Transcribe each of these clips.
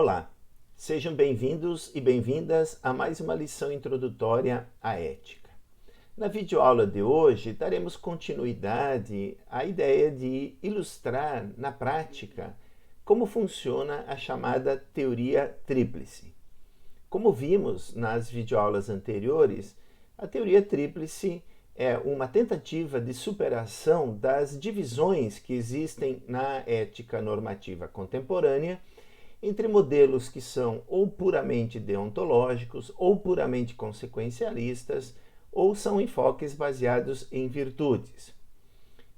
Olá, sejam bem-vindos e bem-vindas a mais uma lição introdutória à ética. Na videoaula de hoje, daremos continuidade à ideia de ilustrar na prática como funciona a chamada teoria tríplice. Como vimos nas videoaulas anteriores, a teoria tríplice é uma tentativa de superação das divisões que existem na ética normativa contemporânea entre modelos que são ou puramente deontológicos, ou puramente consequencialistas, ou são enfoques baseados em virtudes.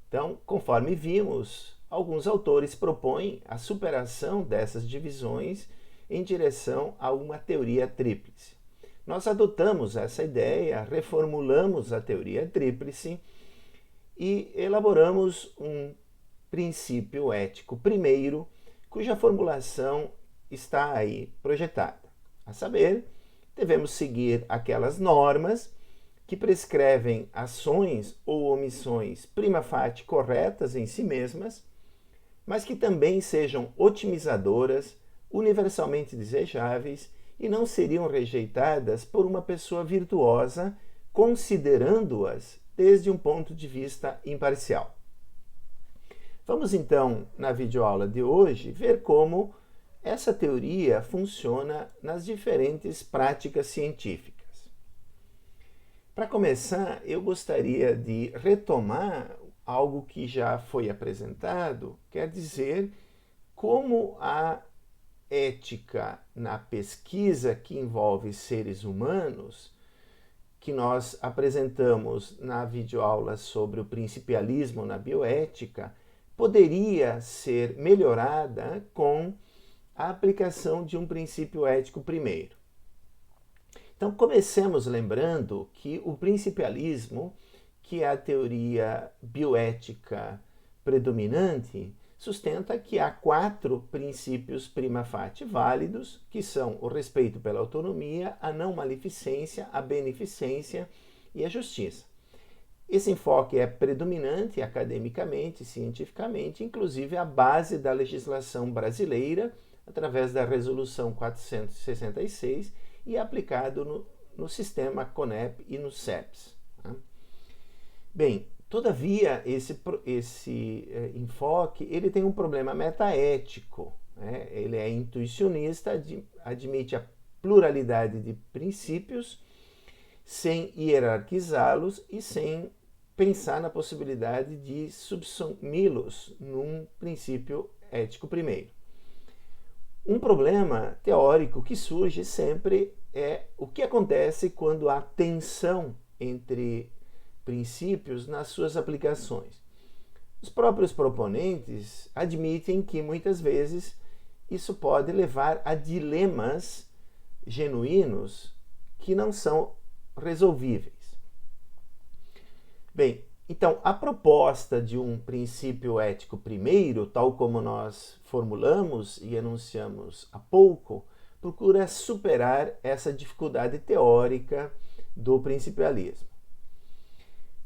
Então, conforme vimos, alguns autores propõem a superação dessas divisões em direção a uma teoria tríplice. Nós adotamos essa ideia, reformulamos a teoria tríplice e elaboramos um princípio ético primeiro, cuja formulação está aí projetada. A saber, devemos seguir aquelas normas que prescrevem ações ou omissões prima facie corretas em si mesmas, mas que também sejam otimizadoras, universalmente desejáveis e não seriam rejeitadas por uma pessoa virtuosa, considerando-as desde um ponto de vista imparcial. Vamos então, na videoaula de hoje, ver como essa teoria funciona nas diferentes práticas científicas. Para começar, eu gostaria de retomar algo que já foi apresentado, quer dizer, como a ética na pesquisa que envolve seres humanos, que nós apresentamos na videoaula sobre o principialismo na bioética, poderia ser melhorada com a aplicação de um princípio ético primeiro. Então, comecemos lembrando que o principialismo, que é a teoria bioética predominante, sustenta que há 4 princípios prima facie válidos, que são o respeito pela autonomia, a não maleficência, a beneficência e a justiça. Esse enfoque é predominante academicamente, cientificamente, inclusive a base da legislação brasileira, através da Resolução 466, e aplicado no sistema CONEP e no CEPS. Bem, todavia, esse enfoque ele tem um problema metaético. Ele é intuicionista, admite a pluralidade de princípios, sem hierarquizá-los e sem pensar na possibilidade de subsumi-los num princípio ético primeiro. Um problema teórico que surge sempre é o que acontece quando há tensão entre princípios nas suas aplicações. Os próprios proponentes admitem que muitas vezes isso pode levar a dilemas genuínos que não são resolvíveis. Bem, então, a proposta de um princípio ético primeiro, tal como nós formulamos e enunciamos há pouco, procura superar essa dificuldade teórica do principialismo.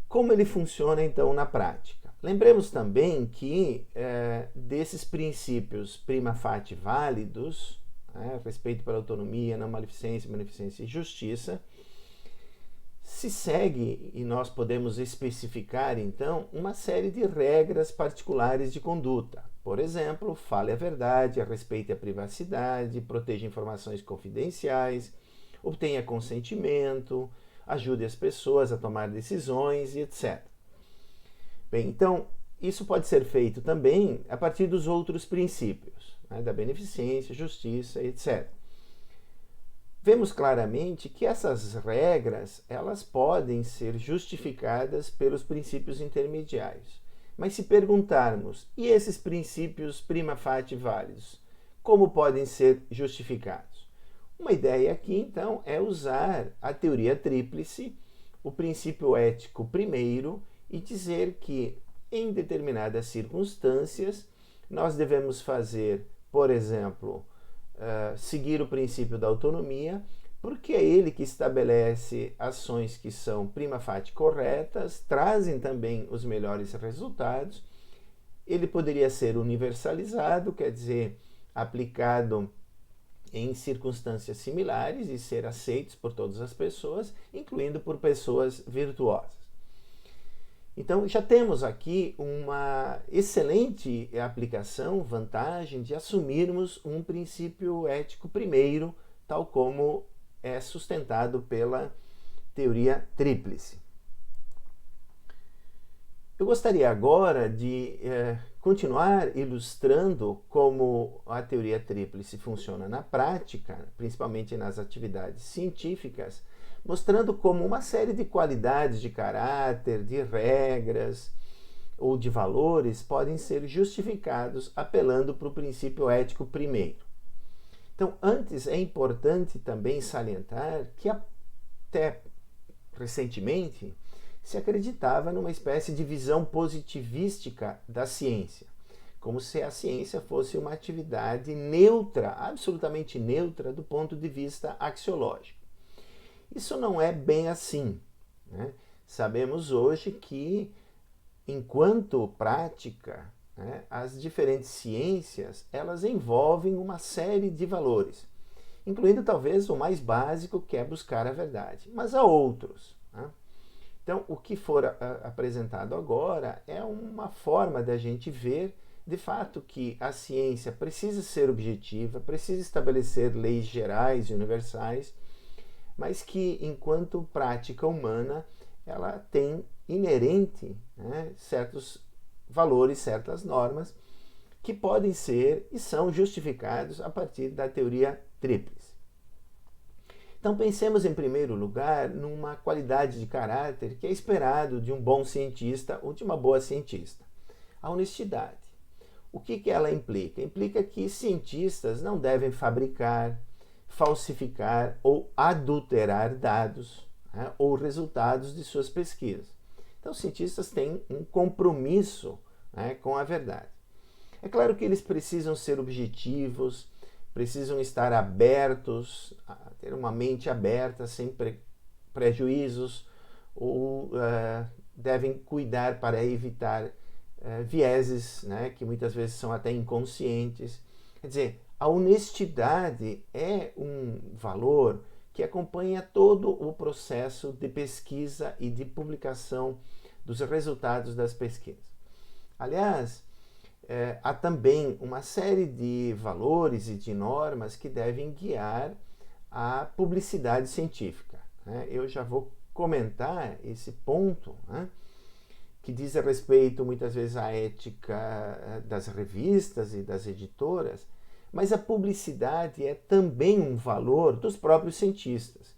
Como ele funciona, então, na prática? Lembremos também que desses princípios prima facie válidos, respeito pela autonomia, não maleficência, beneficência e justiça, se segue, e nós podemos especificar, então, uma série de regras particulares de conduta. Por exemplo, fale a verdade, respeite a privacidade, proteja informações confidenciais, obtenha consentimento, ajude as pessoas a tomar decisões e etc. Bem, então, isso pode ser feito também a partir dos outros princípios, da beneficência, justiça, etc. Vemos claramente que essas regras elas podem ser justificadas pelos princípios intermediários. Mas se perguntarmos, e esses princípios prima facie válidos, como podem ser justificados? Uma ideia aqui, então, é usar a teoria tríplice, o princípio ético primeiro, e dizer que, em determinadas circunstâncias, nós devemos fazer, por exemplo, seguir o princípio da autonomia, porque é ele que estabelece ações que são prima facie corretas, trazem também os melhores resultados. Ele poderia ser universalizado, quer dizer, aplicado em circunstâncias similares e ser aceitos por todas as pessoas, incluindo por pessoas virtuosas. Então, já temos aqui uma excelente aplicação, vantagem de assumirmos um princípio ético primeiro, tal como é sustentado pela teoria tríplice. Eu gostaria agora de continuar ilustrando como a teoria tríplice funciona na prática, principalmente nas atividades científicas, mostrando como uma série de qualidades de caráter, de regras ou de valores podem ser justificados apelando para o princípio ético primeiro. Então, antes é importante também salientar que até recentemente se acreditava numa espécie de visão positivística da ciência, como se a ciência fosse uma atividade neutra, absolutamente neutra do ponto de vista axiológico. Isso não é bem assim, né? Sabemos hoje que, enquanto prática, né, as diferentes ciências elas envolvem uma série de valores, incluindo talvez o mais básico, que é buscar a verdade, mas há outros, né? Então, o que for apresentado agora é uma forma da gente ver, de fato, que a ciência precisa ser objetiva, precisa estabelecer leis gerais e universais, mas que, enquanto prática humana, ela tem inerente, né, certos valores, certas normas, que podem ser e são justificados a partir da teoria tríplice. Então, pensemos em primeiro lugar numa qualidade de caráter que é esperado de um bom cientista ou de uma boa cientista: a honestidade. O que ela implica? Implica que cientistas não devem fabricar, falsificar ou adulterar dados, né, ou resultados de suas pesquisas. Então, os cientistas têm um compromisso, né, com a verdade. É claro que eles precisam ser objetivos, precisam estar abertos, ter uma mente aberta, sem prejuízos, ou devem cuidar para evitar vieses, né, que muitas vezes são até inconscientes. Quer dizer, a honestidade é um valor que acompanha todo o processo de pesquisa e de publicação dos resultados das pesquisas. Aliás, há também uma série de valores e de normas que devem guiar a publicidade científica, né? Eu já vou comentar esse ponto, né, que diz a respeito muitas vezes à ética das revistas e das editoras, mas a publicidade é também um valor dos próprios cientistas,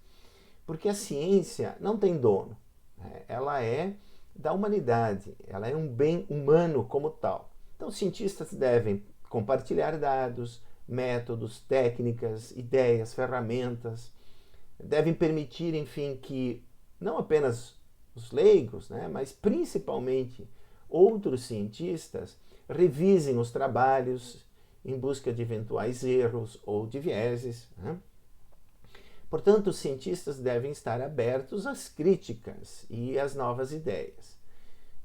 porque a ciência não tem dono, né? Ela é da humanidade, ela é um bem humano como tal. Então, os cientistas devem compartilhar dados, métodos, técnicas, ideias, ferramentas, devem permitir, enfim, que não apenas os leigos, né, mas principalmente outros cientistas revisem os trabalhos em busca de eventuais erros ou de vieses, né? Portanto, os cientistas devem estar abertos às críticas e às novas ideias.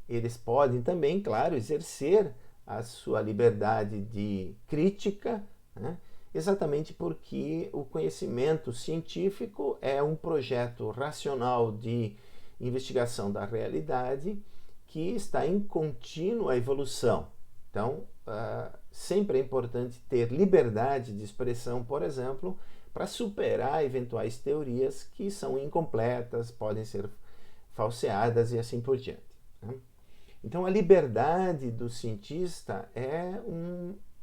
Eles podem também, claro, exercer a sua liberdade de crítica, né, exatamente porque o conhecimento científico é um projeto racional de investigação da realidade que está em contínua evolução. Então, sempre é importante ter liberdade de expressão, por exemplo, para superar eventuais teorias que são incompletas, podem ser falseadas e assim por diante, né? Então, a liberdade do cientista é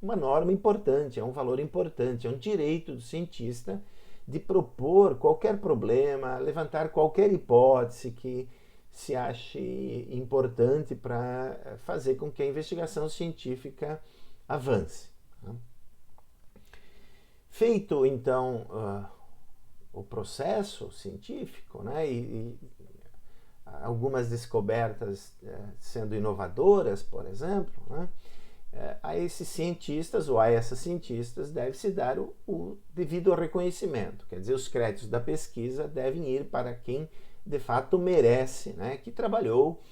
uma norma importante, é um valor importante, é um direito do cientista de propor qualquer problema, levantar qualquer hipótese que se ache importante para fazer com que a investigação científica avance, né? Feito, então, o processo científico, né, e algumas descobertas sendo inovadoras, por exemplo, né, a esses cientistas ou a essas cientistas deve-se dar o devido reconhecimento. Quer dizer, os créditos da pesquisa devem ir para quem de fato merece, né, que trabalhou,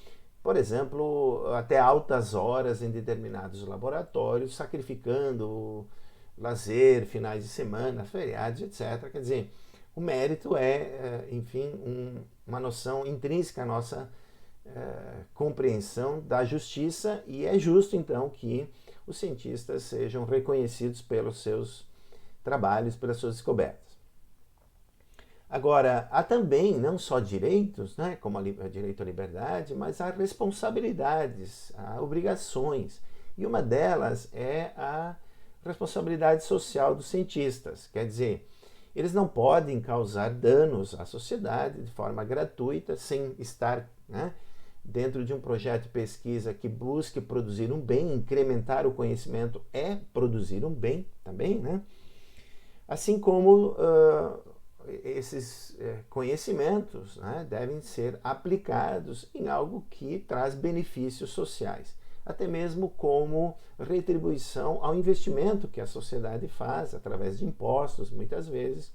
por exemplo, até altas horas em determinados laboratórios, sacrificando lazer, finais de semana, feriados, etc. Quer dizer, o mérito é, enfim, uma noção intrínseca à nossa compreensão da justiça, e é justo, então, que os cientistas sejam reconhecidos pelos seus trabalhos, pelas suas descobertas. Agora, há também não só direitos, né, como o direito à liberdade, mas há responsabilidades, há obrigações. E uma delas é a responsabilidade social dos cientistas. Quer dizer, eles não podem causar danos à sociedade de forma gratuita, sem estar, né, dentro de um projeto de pesquisa que busque produzir um bem. Incrementar o conhecimento é produzir um bem também, né? Assim como esses conhecimentos, né, devem ser aplicados em algo que traz benefícios sociais, até mesmo como retribuição ao investimento que a sociedade faz, através de impostos, muitas vezes,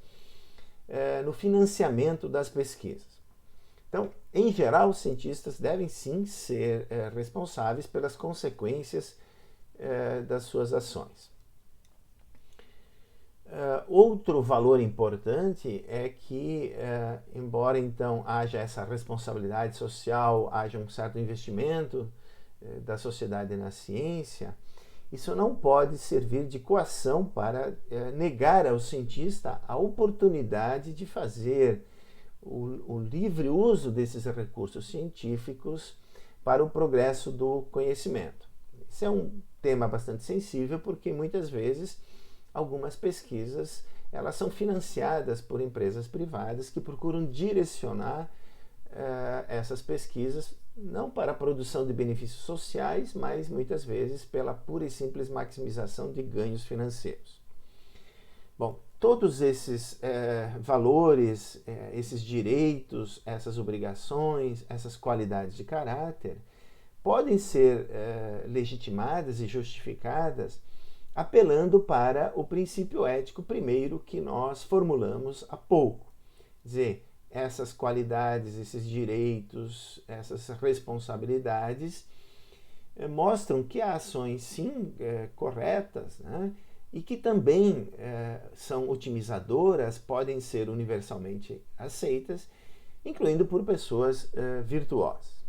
no financiamento das pesquisas. Então, em geral, os cientistas devem sim ser responsáveis pelas consequências das suas ações. Outro valor importante é que, embora então haja essa responsabilidade social, haja um certo investimento da sociedade na ciência, isso não pode servir de coação para negar ao cientista a oportunidade de fazer o livre uso desses recursos científicos para o progresso do conhecimento. Esse é um tema bastante sensível, porque muitas vezes algumas pesquisas elas são financiadas por empresas privadas que procuram direcionar essas pesquisas não para a produção de benefícios sociais, mas muitas vezes pela pura e simples maximização de ganhos financeiros. Bom, todos esses valores, esses direitos, essas obrigações, essas qualidades de caráter podem ser legitimadas e justificadas apelando para o princípio ético primeiro que nós formulamos há pouco. Quer dizer, essas qualidades, esses direitos, essas responsabilidades mostram que há ações sim corretas, né, e que também são otimizadoras, podem ser universalmente aceitas, incluindo por pessoas virtuosas.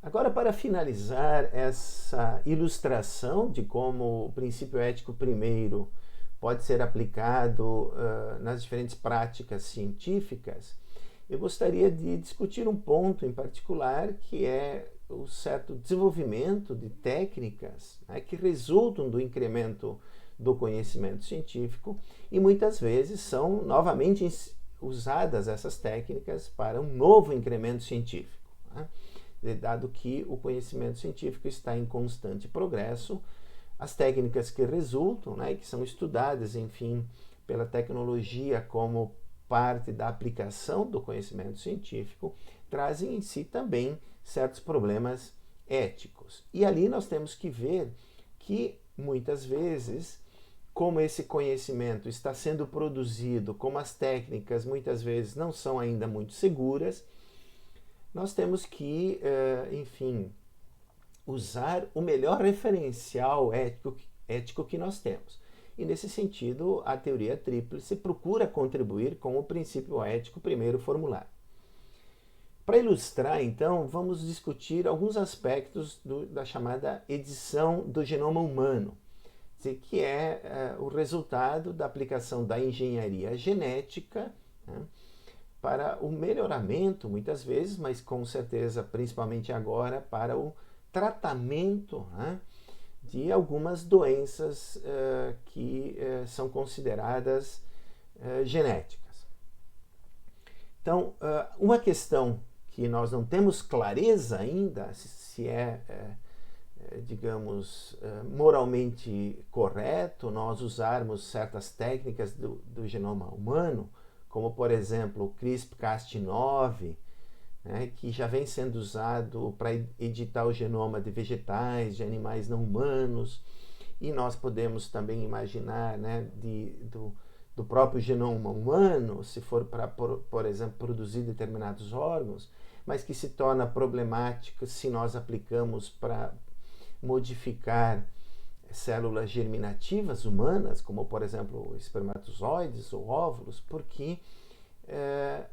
Agora, para finalizar essa ilustração de como o princípio ético primeiro pode ser aplicado nas diferentes práticas científicas, eu gostaria de discutir um ponto em particular, que é o certo desenvolvimento de técnicas, né, que resultam do incremento do conhecimento científico e muitas vezes são novamente usadas essas técnicas para um novo incremento científico, né? Dado que o conhecimento científico está em constante progresso, as técnicas que resultam, né, que são estudadas, enfim, pela tecnologia como parte da aplicação do conhecimento científico, trazem em si também certos problemas éticos. E ali nós temos que ver que, muitas vezes, como esse conhecimento está sendo produzido, como as técnicas muitas vezes não são ainda muito seguras, nós temos que, enfim, usar o melhor referencial ético que nós temos. E, nesse sentido, a teoria tríplice procura contribuir com o princípio ético primeiro formulado. Para ilustrar, então, vamos discutir alguns aspectos da chamada edição do genoma humano, que é o resultado da aplicação da engenharia genética, né, para o melhoramento, muitas vezes, mas com certeza, principalmente agora, para o tratamento, né, de algumas doenças que são consideradas genéticas. Então, uma questão que nós não temos clareza ainda se digamos, moralmente correto nós usarmos certas técnicas do genoma humano, como, por exemplo, o CRISPR-Cas9, né, que já vem sendo usado para editar o genoma de vegetais, de animais não humanos, e nós podemos também imaginar, né, do próprio genoma humano, se for para, por exemplo, produzir determinados órgãos, mas que se torna problemático se nós aplicamos para modificar células germinativas humanas, como por exemplo espermatozoides ou óvulos, porque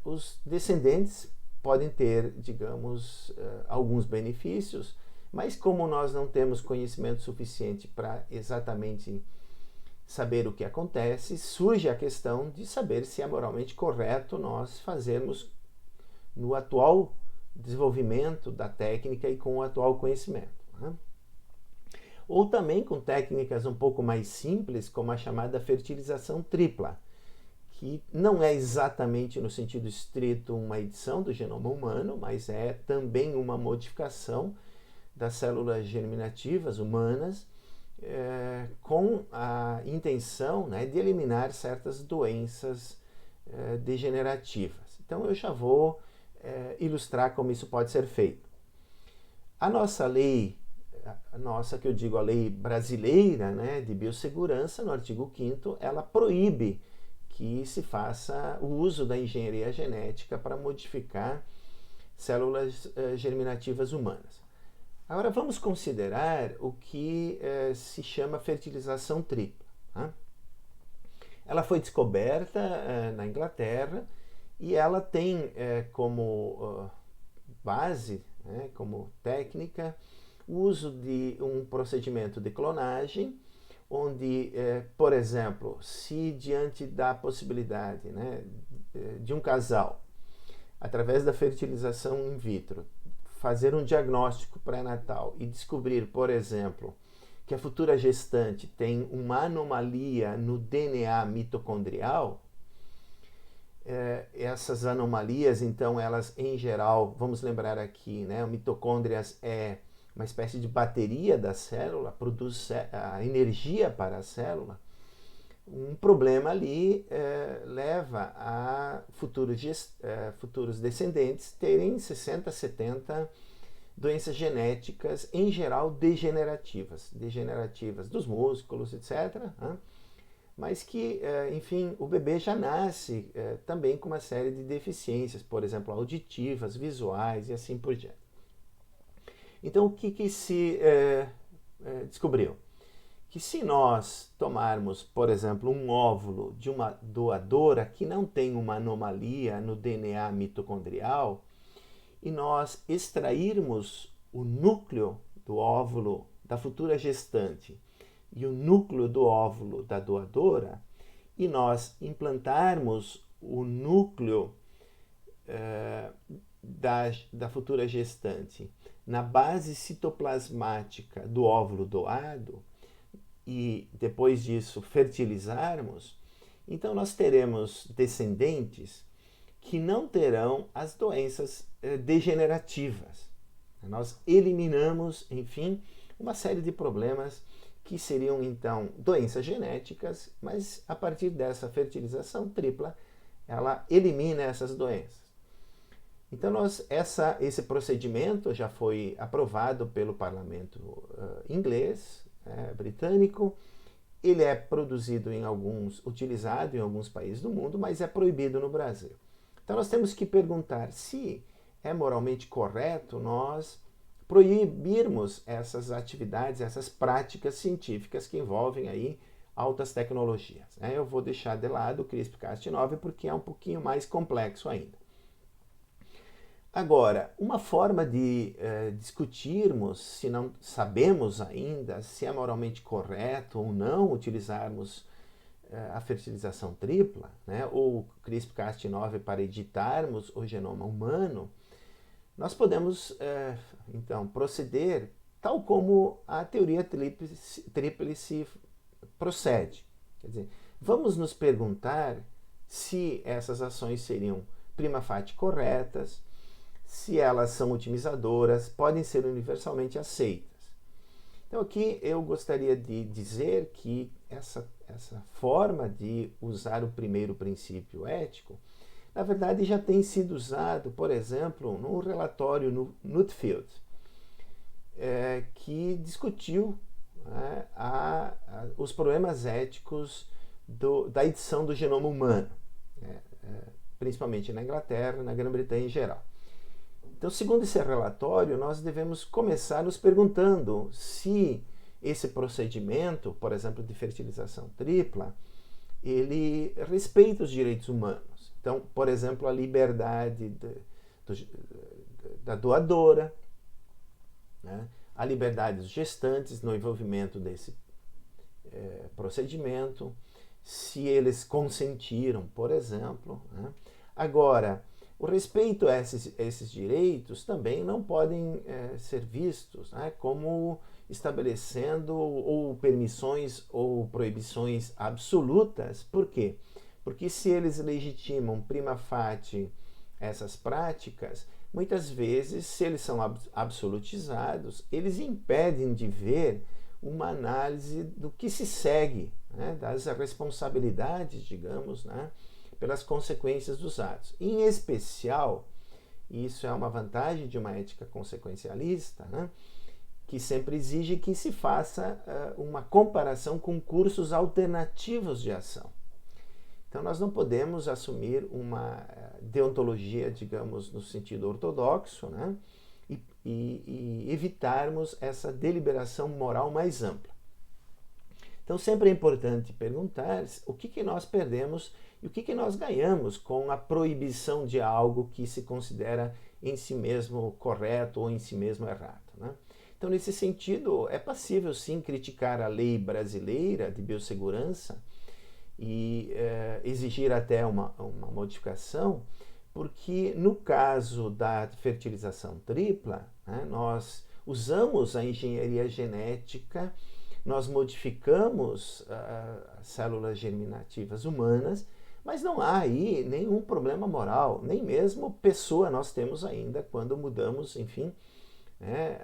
os descendentes podem ter, digamos, alguns benefícios, mas como nós não temos conhecimento suficiente para exatamente saber o que acontece, surge a questão de saber se é moralmente correto nós fazermos no atual desenvolvimento da técnica e com o atual conhecimento, né? Ou também com técnicas um pouco mais simples, como a chamada fertilização tripla, que não é exatamente no sentido estrito uma edição do genoma humano, mas é também uma modificação das células germinativas humanas, com a intenção, né, de eliminar certas doenças degenerativas. Então eu já vou ilustrar como isso pode ser feito. A nossa lei, que eu digo a lei brasileira, né, de biossegurança, no artigo 5º, ela proíbe que se faça o uso da engenharia genética para modificar células germinativas humanas. Agora vamos considerar o que se chama fertilização tripla, né? Ela foi descoberta na Inglaterra e ela tem como base, né, como técnica, o uso de um procedimento de clonagem, onde, por exemplo, se diante da possibilidade, né, de um casal, através da fertilização in vitro, fazer um diagnóstico pré-natal e descobrir, por exemplo, que a futura gestante tem uma anomalia no DNA mitocondrial, essas anomalias, então, elas em geral, vamos lembrar aqui, né, mitocôndrias é uma espécie de bateria da célula, produz a energia para a célula. Um problema ali leva a futuros descendentes terem 60, 70 doenças genéticas, em geral degenerativas dos músculos, etc., né? Mas que, enfim, o bebê já nasce também com uma série de deficiências, por exemplo, auditivas, visuais e assim por diante. Então, o que se descobriu? Que se nós tomarmos, por exemplo, um óvulo de uma doadora que não tem uma anomalia no DNA mitocondrial e nós extrairmos o núcleo do óvulo da futura gestante e o núcleo do óvulo da doadora e nós implantarmos o núcleo da futura gestante na base citoplasmática do óvulo doado e depois disso fertilizarmos, então nós teremos descendentes que não terão as doenças degenerativas. Nós eliminamos, enfim, uma série de problemas que seriam então doenças genéticas, mas a partir dessa fertilização tripla, ela elimina essas doenças. Então, esse procedimento já foi aprovado pelo parlamento inglês, britânico. Ele é utilizado em alguns países do mundo, mas é proibido no Brasil. Então, nós temos que perguntar se é moralmente correto nós proibirmos essas atividades, essas práticas científicas que envolvem aí altas tecnologias. Eu vou deixar de lado o CRISPR-Cas9 porque é um pouquinho mais complexo ainda. Agora, uma forma de discutirmos, se não sabemos ainda se é moralmente correto ou não utilizarmos a fertilização tripla, né, ou CRISPR-Cas9 para editarmos o genoma humano, nós podemos, então, proceder tal como a teoria tríplice procede. Quer dizer, vamos nos perguntar se essas ações seriam prima facie corretas, se elas são otimizadoras, podem ser universalmente aceitas. Então aqui eu gostaria de dizer que essa forma de usar o primeiro princípio ético, na verdade já tem sido usado, por exemplo, no relatório no Nutfield, que discutiu os problemas éticos da edição do genoma humano, principalmente na Inglaterra, na Grã-Bretanha em geral. Então, segundo esse relatório, nós devemos começar nos perguntando se esse procedimento, por exemplo, de fertilização tripla, ele respeita os direitos humanos. Então, por exemplo, a liberdade da doadora, né? A liberdade dos gestantes no envolvimento desse procedimento, se eles consentiram, por exemplo, né? Agora, o respeito a esses direitos também não podem ser vistos, né, como estabelecendo ou permissões ou proibições absolutas. Por quê? Porque se eles legitimam prima facie essas práticas, muitas vezes, se eles são absolutizados, eles impedem de ver uma análise do que se segue, né, das responsabilidades, digamos, né, pelas consequências dos atos. Em especial, e isso é uma vantagem de uma ética consequencialista, né, que sempre exige que se faça uma comparação com cursos alternativos de ação. Então, nós não podemos assumir uma deontologia, digamos, no sentido ortodoxo, né, e evitarmos essa deliberação moral mais ampla. Então, sempre é importante perguntar o que nós perdemos e o que nós ganhamos com a proibição de algo que se considera em si mesmo correto ou em si mesmo errado, né? Então, nesse sentido, é passível sim criticar a lei brasileira de biossegurança e exigir até uma modificação, porque no caso da fertilização tripla, né, nós usamos a engenharia genética, nós modificamos as células germinativas humanas, mas não há aí nenhum problema moral, nem mesmo pessoa nós temos ainda quando mudamos, enfim, né,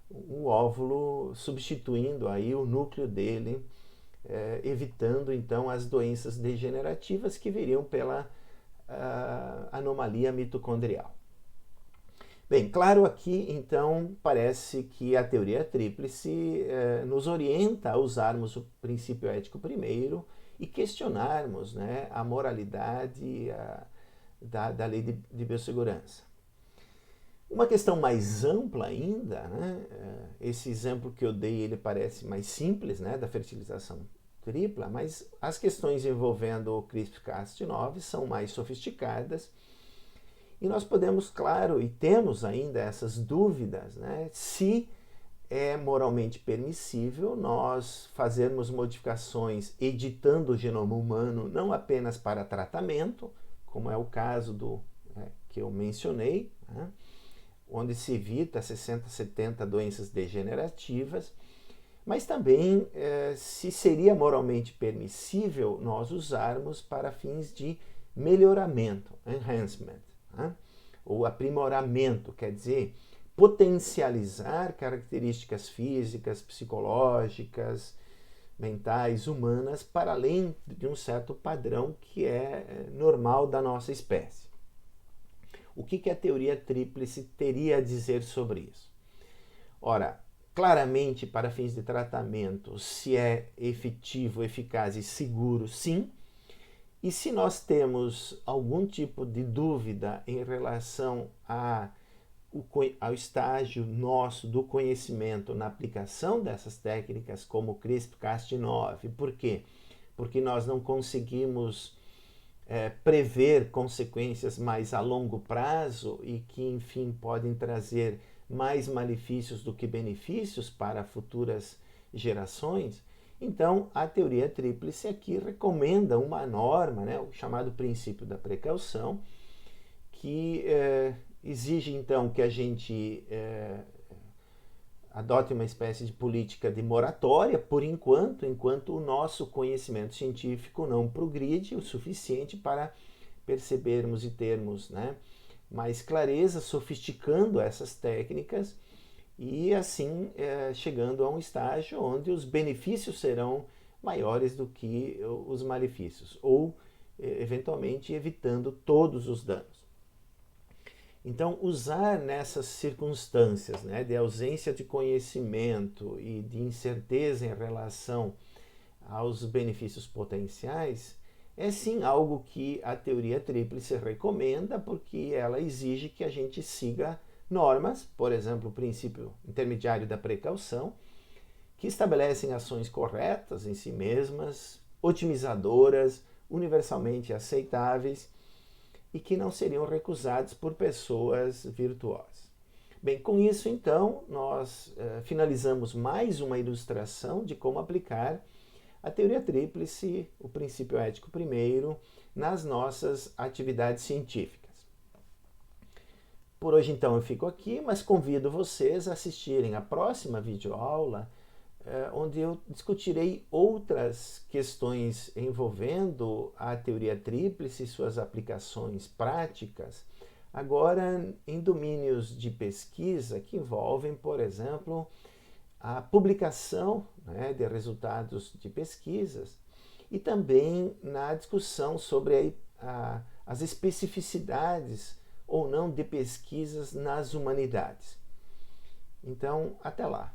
o óvulo, substituindo aí o núcleo dele, evitando então as doenças degenerativas que viriam pela anomalia mitocondrial. Bem, claro, aqui então parece que a teoria tríplice nos orienta a usarmos o princípio ético primeiro e questionarmos, né, a moralidade da lei de biossegurança. Uma questão mais ampla ainda, né, esse exemplo que eu dei ele parece mais simples, né, da fertilização tripla, mas as questões envolvendo o CRISPR-Cas9 são mais sofisticadas e nós podemos, claro, e temos ainda essas dúvidas, né, se é moralmente permissível nós fazermos modificações editando o genoma humano não apenas para tratamento, como é o caso que eu mencionei, né, onde se evita 60, 70 doenças degenerativas, mas também se seria moralmente permissível nós usarmos para fins de melhoramento, enhancement, né? Ou aprimoramento, quer dizer, potencializar características físicas, psicológicas, mentais, humanas, para além de um certo padrão que é normal da nossa espécie. O que a teoria tríplice teria a dizer sobre isso? Ora, claramente, para fins de tratamento, se é efetivo, eficaz e seguro, sim. E se nós temos algum tipo de dúvida em relação ao estágio nosso do conhecimento na aplicação dessas técnicas, como o CRISPR-Cas9, por quê? Porque nós não conseguimos prever consequências mais a longo prazo e que, enfim, podem trazer mais malefícios do que benefícios para futuras gerações. Então, a teoria tríplice aqui recomenda uma norma, né, o chamado princípio da precaução, que exige, então, que a gente adote uma espécie de política de moratória, por enquanto o nosso conhecimento científico não progride o suficiente para percebermos e termos, né, mais clareza, sofisticando essas técnicas e assim chegando a um estágio onde os benefícios serão maiores do que os malefícios, ou eventualmente evitando todos os danos. Então, usar nessas circunstâncias, né, de ausência de conhecimento e de incerteza em relação aos benefícios potenciais, é sim algo que a teoria tríplice recomenda, porque ela exige que a gente siga normas, por exemplo, o princípio intermediário da precaução, que estabelecem ações corretas em si mesmas, otimizadoras, universalmente aceitáveis e que não seriam recusados por pessoas virtuosas. Bem, com isso, então, nós finalizamos mais uma ilustração de como aplicar a teoria tríplice, o princípio ético primeiro, nas nossas atividades científicas. Por hoje, então, eu fico aqui, mas convido vocês a assistirem à próxima videoaula, onde eu discutirei outras questões envolvendo a teoria tríplice e suas aplicações práticas, agora em domínios de pesquisa que envolvem, por exemplo, a publicação, né, de resultados de pesquisas e também na discussão sobre as especificidades ou não de pesquisas nas humanidades. Então, até lá!